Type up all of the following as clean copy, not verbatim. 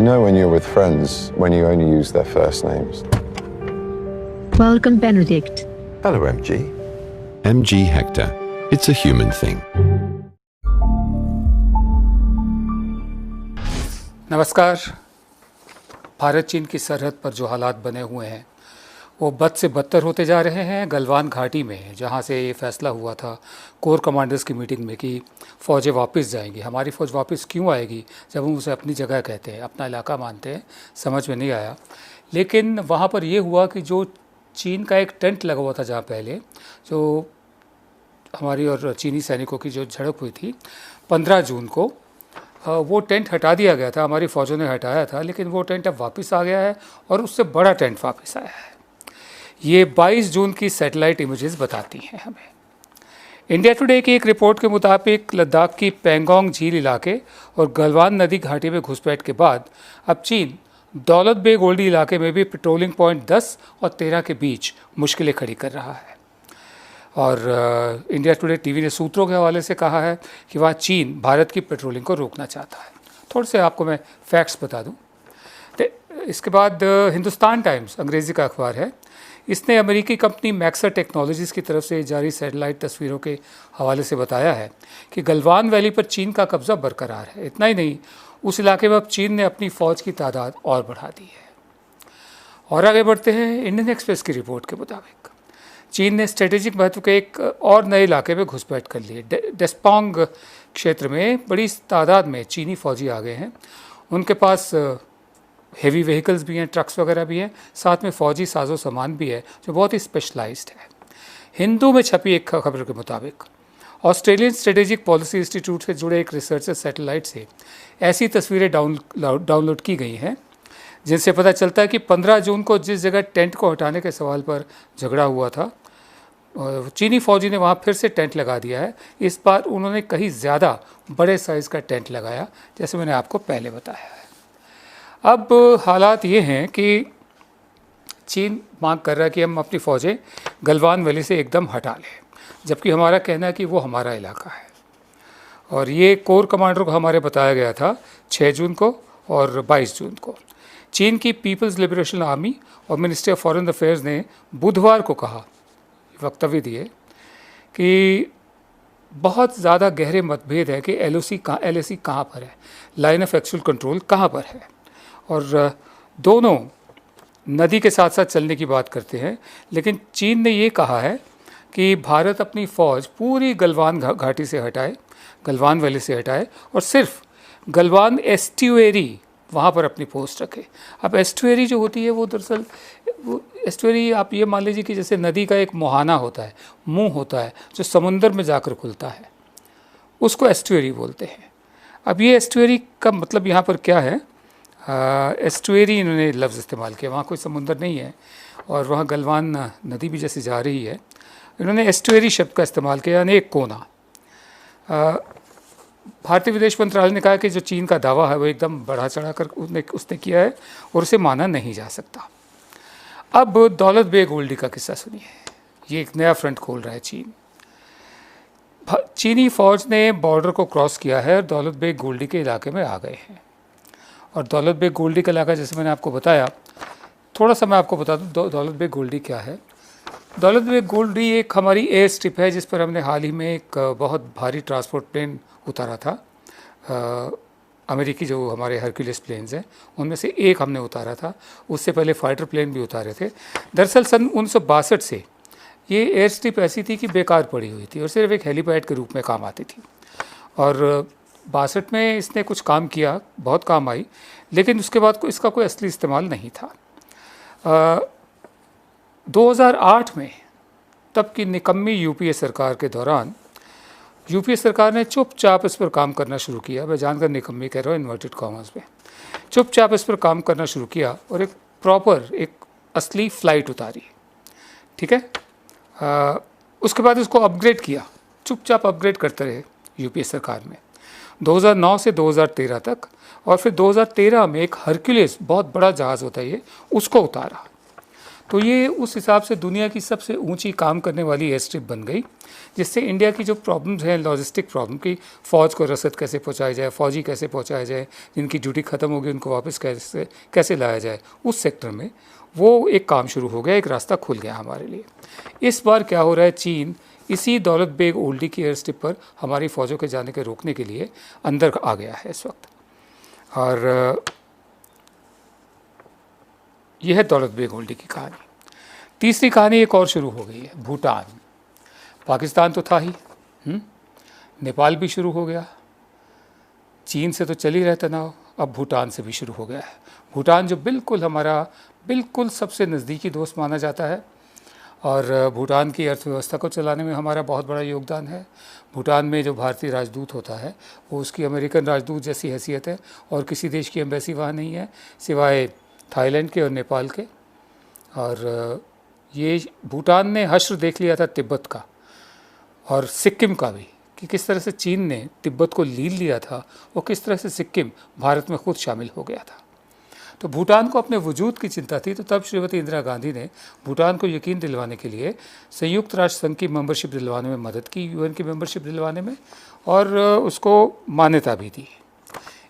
know when you're with friends when you only use their first names. Welcome, Benedict. Hello, MG. MG Hector. It's a human thing. नमस्कार। भारत चीन की सरहद पर जो हालात बने हुए हैं वो बद से बदतर होते जा रहे हैं। गलवान घाटी में जहाँ से ये फैसला हुआ था कोर कमांडर्स की मीटिंग में कि फ़ौजें वापस जाएंगी, हमारी फ़ौज वापस क्यों आएगी जब हम उसे अपनी जगह कहते हैं, अपना इलाका मानते हैं, समझ में नहीं आया। लेकिन वहाँ पर ये हुआ कि जो चीन का एक टेंट लगा हुआ था जहाँ पहले जो हमारी और चीनी सैनिकों की जो झड़प हुई थी 15 जून को, वो टेंट हटा दिया गया था, हमारी फ़ौजों ने हटाया था, लेकिन वो टेंट अब वापस आ गया है और उससे बड़ा टेंट वापस आया है। ये 22 जून की सैटेलाइट इमेजेस बताती हैं हमें। इंडिया टुडे की एक रिपोर्ट के मुताबिक लद्दाख की पेंगोंग झील इलाके और गलवान नदी घाटी में घुसपैठ के बाद अब चीन दौलत बेग ओल्डी इलाके में भी पेट्रोलिंग पॉइंट 10 और 13 के बीच मुश्किलें खड़ी कर रहा है। और इंडिया टुडे टीवी ने सूत्रों के हवाले से कहा है कि वहाँ चीन भारत की पेट्रोलिंग को रोकना चाहता है। थोड़े से आपको मैं फैक्ट्स बता दूँ। इसके बाद हिंदुस्तान टाइम्स अंग्रेज़ी का अखबार है, इसने अमेरिकी कंपनी मैक्सर टेक्नोलॉजीज़ की तरफ से जारी सैटेलाइट तस्वीरों के हवाले से बताया है कि गलवान वैली पर चीन का कब्ज़ा बरकरार है। इतना ही नहीं, उस इलाके में अब चीन ने अपनी फ़ौज की तादाद और बढ़ा दी है। और आगे बढ़ते हैं, इंडियन एक्सप्रेस की रिपोर्ट के मुताबिक चीन ने स्ट्रेटेजिक महत्व के एक और नए इलाके में घुसपैठ कर ली है। डेस्पोंग क्षेत्र में बड़ी तादाद में चीनी फौजी आ गए हैं। उनके पास हेवी व्हीकल्स भी हैं, ट्रक्स वगैरह भी हैं, साथ में फ़ौजी साजो सामान भी है जो बहुत ही स्पेशलाइज्ड है। हिंदू में छपी एक खबर के मुताबिक ऑस्ट्रेलियन स्ट्रेटेजिक पॉलिसी इंस्टीट्यूट से जुड़े एक रिसर्चर सैटेलाइट से ऐसी तस्वीरें डाउनलोड की गई हैं जिनसे पता चलता है कि 15 जून को जिस जगह टेंट को हटाने के सवाल पर झगड़ा हुआ था, चीनी फौजी ने वहाँ फिर से टेंट लगा दिया है। इस बार उन्होंने कहीं ज़्यादा बड़े साइज़ का टेंट लगाया, जैसे मैंने आपको पहले बताया है। अब हालात ये हैं कि चीन मांग कर रहा है कि हम अपनी फ़ौजें गलवान वैली से एकदम हटा लें, जबकि हमारा कहना है कि वो हमारा इलाका है। और ये कोर कमांडर को हमारे बताया गया था 6 जून को और 22 जून को। चीन की पीपल्स लिबरेशन आर्मी और मिनिस्ट्री ऑफ फॉरेन अफेयर्स ने बुधवार को कहा, वक्तव्य दिए कि बहुत ज़्यादा गहरे मतभेद है कि LOC कहाँ पर है, लाइन ऑफ एक्चुअल कंट्रोल कहाँ पर है। और दोनों नदी के साथ साथ चलने की बात करते हैं, लेकिन चीन ने ये कहा है कि भारत अपनी फ़ौज पूरी गलवान घाटी से हटाए, गलवान वैली से हटाए और सिर्फ गलवान एस्ट्यूएरी वहाँ पर अपनी पोस्ट रखे। अब एस्ट्यूएरी जो होती है वो दरअसल वो एस्ट्यूएरी आप ये मान लीजिए कि जैसे नदी का एक मुहाना होता है, मुंह होता है जो समुंदर में जाकर खुलता है, उसको एस्ट्यूएरी बोलते हैं। अब ये एस्ट्यूएरी का मतलब यहाँ पर क्या है, एस्ट्यूएरी इन्होंने लफ्ज़ इस्तेमाल किया। वहाँ कोई समुंदर नहीं है और वहाँ गलवान नदी भी जैसे जा रही है, इन्होंने एस्ट्यूएरी शब्द का इस्तेमाल किया, यानी एक कोना। भारतीय विदेश मंत्रालय ने कहा कि जो चीन का दावा है वो एकदम बढ़ा चढ़ा कर उसने किया है और उसे माना नहीं जा सकता। अब दौलत बेग ओल्डी का किस्सा सुनिए, ये एक नया फ्रंट खोल रहा है चीन। चीनी फ़ौज ने बॉर्डर को क्रॉस किया है और दौलत बेग गोल्डी के इलाके में आ गए हैं। और दौलत बेग गोल्डी का इलाका जैसे मैंने आपको बताया, थोड़ा सा मैं आपको बता दूँ दौलत बेग गोल्डी क्या है। दौलत बेग गोल्डी एक हमारी एयर स्ट्रिप है जिस पर हमने हाल ही में एक बहुत भारी ट्रांसपोर्ट प्लेन उतारा था। अमेरिकी जो हमारे हरक्यूलिस प्लेन्स हैं उनमें से एक हमने उतारा था, उससे पहले फाइटर प्लेन भी उतारे थे। दरअसल सन 1962 से ये एयर स्ट्रिप ऐसी थी कि बेकार पड़ी हुई थी और सिर्फ एक हेलीपैड के रूप में काम आती थी। और 62 में इसने कुछ काम किया, बहुत काम आई, लेकिन उसके बाद इसका कोई असली इस्तेमाल नहीं था। 2008 में तब की निकम्मी यूपीए सरकार के दौरान यूपीए सरकार ने चुपचाप इस पर काम करना शुरू किया। मैं जानकर निकम्मी कह रहा हूँ इन्वर्टेड कॉमर्स में। चुपचाप इस पर काम करना शुरू किया और एक प्रॉपर एक असली फ़्लाइट उतारी, ठीक है। उसके बाद इसको अपग्रेड किया, चुपचाप अपग्रेड करते रहे यूपीए सरकार में 2009 से 2013 तक। और फिर 2013 में एक हरक्यूलिस बहुत बड़ा जहाज़ होता है ये, उसको उतारा। तो ये उस हिसाब से दुनिया की सबसे ऊंची काम करने वाली एयर स्ट्रिप बन गई, जिससे इंडिया की जो प्रॉब्लम्स हैं, लॉजिस्टिक प्रॉब्लम की, फ़ौज को रसद कैसे पहुंचाई जाए, फ़ौजी कैसे पहुंचाया जाए, जिनकी ड्यूटी ख़त्म होगी उनको वापस कैसे लाया जाए, उस सेक्टर में वो एक काम शुरू हो गया, एक रास्ता खुल गया हमारे लिए। इस बार क्या हो रहा है, चीन इसी दौलत बेग ओल्डी की एयर स्ट्रिप पर हमारी फ़ौजों के जाने के रोकने के लिए अंदर आ गया है इस वक्त। और यह है दौलत बेग ओल्डी की कहानी। तीसरी कहानी एक और शुरू हो गई है, भूटान। पाकिस्तान तो था ही, नेपाल भी शुरू हो गया, चीन से तो चल ही रहा तनाव, अब भूटान से भी शुरू हो गया है। भूटान जो बिल्कुल हमारा बिल्कुल सबसे नज़दीकी दोस्त माना जाता है, और भूटान की अर्थव्यवस्था को चलाने में हमारा बहुत बड़ा योगदान है। भूटान में जो भारतीय राजदूत होता है वो उसकी अमेरिकन राजदूत जैसी हैसियत है, और किसी देश की एम्बेसी वहाँ नहीं है सिवाय थाईलैंड के और नेपाल के। और ये भूटान ने हश्र देख लिया था तिब्बत का और सिक्किम का भी, कि किस तरह से चीन ने तिब्बत को लील लिया था और किस तरह से सिक्किम भारत में खुद शामिल हो गया था। तो भूटान को अपने वजूद की चिंता थी, तो तब श्रीमती इंदिरा गांधी ने भूटान को यकीन दिलवाने के लिए संयुक्त राष्ट्र संघ की मेंबरशिप दिलवाने में मदद की, यूएन की मेंबरशिप दिलवाने में, और उसको मान्यता भी दी।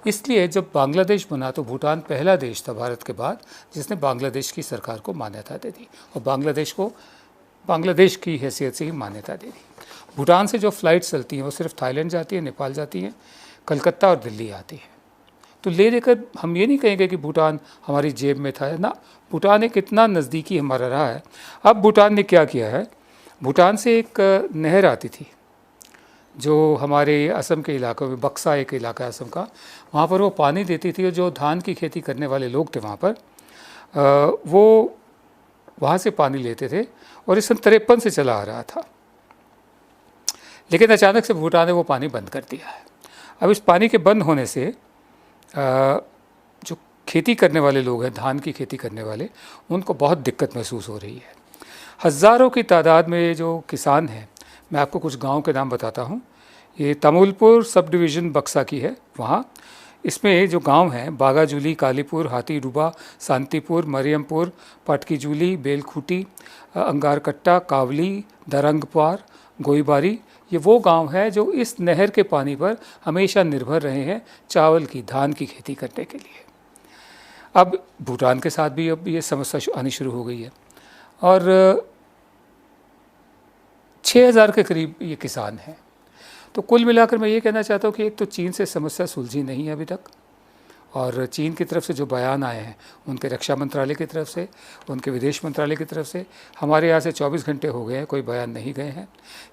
इसलिए जब बांग्लादेश बना तो भूटान पहला देश था भारत के बाद जिसने बांग्लादेश की सरकार को मान्यता दे दी, और बांग्लादेश को बांग्लादेश की हैसियत से ही मान्यता दे दी। भूटान से जो फ़्लाइट्स चलती हैं वो सिर्फ थाईलैंड जाती है, नेपाल जाती हैं, कलकत्ता और दिल्ली आती है। तो ले लेकर हम ये नहीं कहेंगे कि भूटान हमारी जेब में था ना, भूटान एक इतना नज़दीकी हमारा रहा है। अब भूटान ने क्या किया है, भूटान से एक नहर आती थी जो हमारे असम के इलाकों में, बक्सा एक इलाका है असम का, वहाँ पर वो पानी देती थी, और जो धान की खेती करने वाले लोग थे वहाँ पर, वो वहाँ से पानी लेते थे, और इस सन 53 से चला आ रहा था। लेकिन अचानक से भूटान ने वो पानी बंद कर दिया है। अब इस पानी के बंद होने से जो खेती करने वाले लोग हैं, धान की खेती करने वाले, उनको बहुत दिक्कत महसूस हो रही है। हज़ारों की तादाद में जो किसान हैं, मैं आपको कुछ गांव के नाम बताता हूं। ये तमुलपुर सब डिवीज़न बक्सा की है। वहाँ इसमें जो गांव हैं, बागाजूली, कालीपुर, हाथीडुबा, शांतिपुर, मरियमपुर, पटकीजूली, बेलखूटी, अंगारकट्टा, कावली, दरंगपार, गोईबारी, ये वो गांव है जो इस नहर के पानी पर हमेशा निर्भर रहे हैं चावल की, धान की खेती करने के लिए। अब भूटान के साथ भी अब ये समस्या आनी शुरू हो गई है, और 6000 के करीब ये किसान हैं। तो कुल मिलाकर मैं ये कहना चाहता हूँ कि एक तो चीन से समस्या सुलझी नहीं है अभी तक, और चीन की तरफ से जो बयान आए हैं, उनके रक्षा मंत्रालय की तरफ से, उनके विदेश मंत्रालय की तरफ से, हमारे यहाँ से 24 घंटे हो गए हैं, कोई बयान नहीं गए हैं।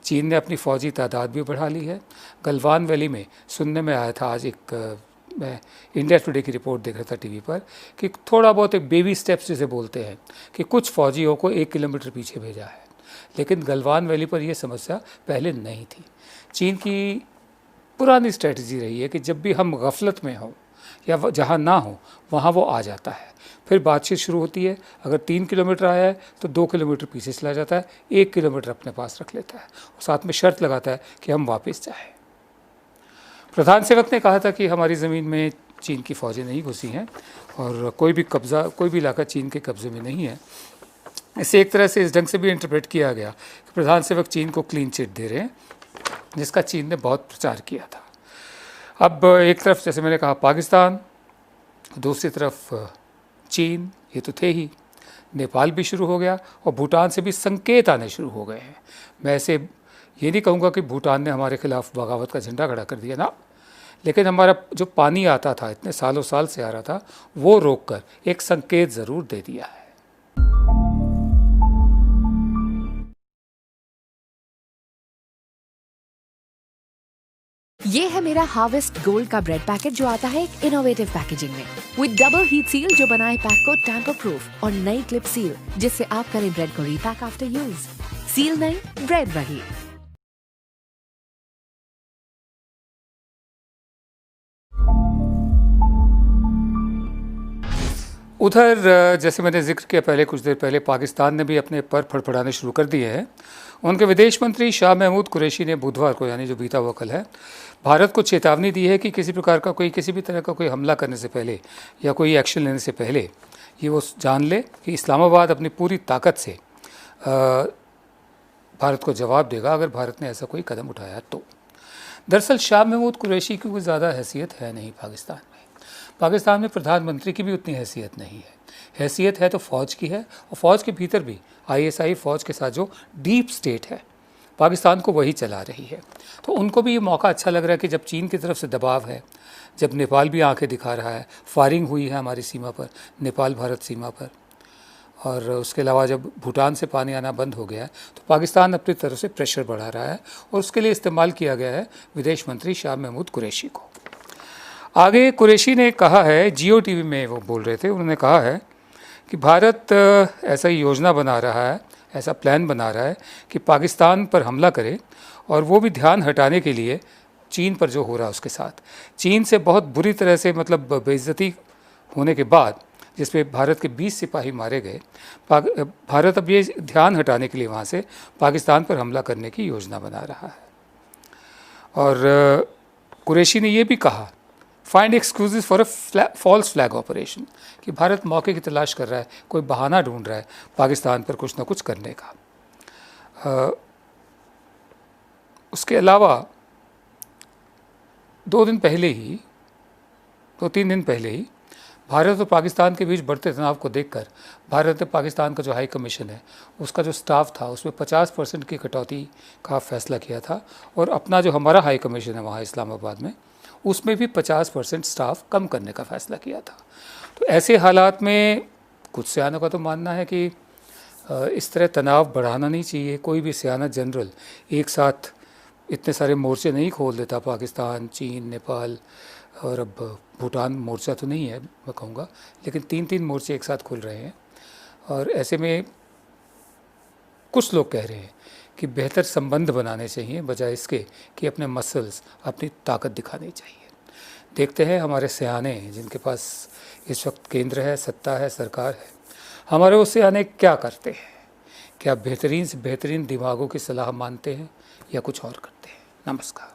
चीन ने अपनी फ़ौजी तादाद भी बढ़ा ली है। गलवान वैली में सुनने में आया था, आज एक मैं इंडिया टुडे की रिपोर्ट देख रहा था टीवी पर, कि थोड़ा बहुत एक बेबी स्टेप्स जिसे बोलते हैं, कि कुछ फ़ौजियों को 1 किलोमीटर पीछे भेजा है। लेकिन गलवान वैली पर यह समस्या पहले नहीं थी। चीन की पुरानी स्ट्रेटजी रही है कि जब भी हम गफलत में हों या जहाँ ना हो वहाँ वो आ जाता है, फिर बातचीत शुरू होती है। अगर 3 किलोमीटर आया है तो 2 किलोमीटर पीछे चला जाता है, 1 किलोमीटर अपने पास रख लेता है, और साथ में शर्त लगाता है कि हम वापस जाएं। प्रधान सेवक ने कहा था कि हमारी ज़मीन में चीन की फ़ौजें नहीं घुसी हैं, और कोई भी इलाका चीन के कब्ज़े में नहीं है। इसे एक तरह से इस ढंग से भी इंटरप्रेट किया गया कि प्रधान सेवक चीन को क्लीन चिट दे रहे हैं, जिसका चीन ने बहुत प्रचार किया था। अब एक तरफ जैसे मैंने कहा पाकिस्तान, दूसरी तरफ चीन, ये तो थे ही, नेपाल भी शुरू हो गया, और भूटान से भी संकेत आने शुरू हो गए हैं। मैं ऐसे ये नहीं कहूँगा कि भूटान ने हमारे खिलाफ बगावत का झंडा खड़ा कर दिया ना, लेकिन हमारा जो पानी आता था, इतने सालों साल से आ रहा था, वो रोक कर एक संकेत ज़रूर दे दिया है। ये है मेरा हार्वेस्ट गोल्ड का ब्रेड पैकेट जो आता है एक इनोवेटिव पैकेजिंग में, विद डबल हीट सील जो बनाए पैक को टैम्पर प्रूफ, और नई क्लिप सील जिससे आप करें ब्रेड को रीपैक आफ्टर यूज। सील नहीं, ब्रेड वही। उधर जैसे मैंने जिक्र किया पहले, कुछ देर पहले, पाकिस्तान ने भी अपने पर फड़फड़ाने शुरू कर दिए हैं। उनके विदेश मंत्री शाह महमूद कुरैशी ने बुधवार को, यानी जो बीता हुआ कल है, भारत को चेतावनी दी है कि किसी प्रकार का किसी भी तरह का कोई हमला करने से पहले या कोई एक्शन लेने से पहले ये वो जान ले कि इस्लामाबाद अपनी पूरी ताकत से भारत को जवाब देगा अगर भारत ने ऐसा कोई कदम उठाया तो। दरअसल शाह महमूद कुरैशी की कोई ज़्यादा हैसियत है नहीं पाकिस्तान में। पाकिस्तान में प्रधानमंत्री की भी उतनी हैसियत नहीं है। हैसियत है तो फ़ौज की है, और फ़ौज के भीतर भी ISI फ़ौज के साथ जो डीप स्टेट है पाकिस्तान को वही चला रही है। तो उनको भी ये मौका अच्छा लग रहा है कि जब चीन की तरफ से दबाव है, जब नेपाल भी आंखें दिखा रहा है, फायरिंग हुई है हमारी सीमा पर, नेपाल भारत सीमा पर, और उसके अलावा जब भूटान से पानी आना बंद हो गया है, तो पाकिस्तान अपनी तरफ से प्रेशर बढ़ा रहा है, और उसके लिए इस्तेमाल किया गया है विदेश मंत्री शाह महमूद कुरैशी को। आगे कुरैशी ने कहा है, जियो TV में वो बोल रहे थे, उन्होंने कहा है कि भारत ऐसा ही योजना बना रहा है, ऐसा प्लान बना रहा है कि पाकिस्तान पर हमला करे, और वो भी ध्यान हटाने के लिए चीन पर जो हो रहा है उसके साथ। चीन से बहुत बुरी तरह से मतलब बेइज्जती होने के बाद, जिसपे भारत के 20 सिपाही मारे गए, भारत अब ये ध्यान हटाने के लिए वहाँ से पाकिस्तान पर हमला करने की योजना बना रहा है। और कुरैशी ने ये भी कहा, find excuses for a false flag operation, कि भारत मौके की तलाश कर रहा है, कोई बहाना ढूंढ रहा है पाकिस्तान पर कुछ ना कुछ करने का। उसके अलावा 2-3 दिन पहले ही भारत और पाकिस्तान के बीच बढ़ते तनाव को देखकर भारत ने पाकिस्तान का जो हाई कमीशन है उसका जो स्टाफ था उसमें 50% की कटौती का फैसला किया था, और अपना जो हमारा हाई कमीशन है वहाँ इस्लामाबाद में, उसमें भी 50% स्टाफ कम करने का फ़ैसला किया था। तो ऐसे हालात में कुछ सियानों का तो मानना है कि इस तरह तनाव बढ़ाना नहीं चाहिए। कोई भी सियाना जनरल एक साथ इतने सारे मोर्चे नहीं खोल देता, पाकिस्तान, चीन, नेपाल और अब भूटान मोर्चा तो नहीं है मैं कहूँगा, लेकिन 3-3 मोर्चे एक साथ खुल रहे हैं। और ऐसे में कुछ लोग कह रहे हैं कि बेहतर संबंध बनाने चाहिए बजाय इसके कि अपने मसल्स, अपनी ताकत दिखानी चाहिए। देखते हैं हमारे सियाने जिनके पास इस वक्त केंद्र है, सत्ता है, सरकार है, हमारे वो सियाने क्या करते हैं। क्या बेहतरीन से बेहतरीन दिमागों की सलाह मानते हैं या कुछ और करते हैं। नमस्कार।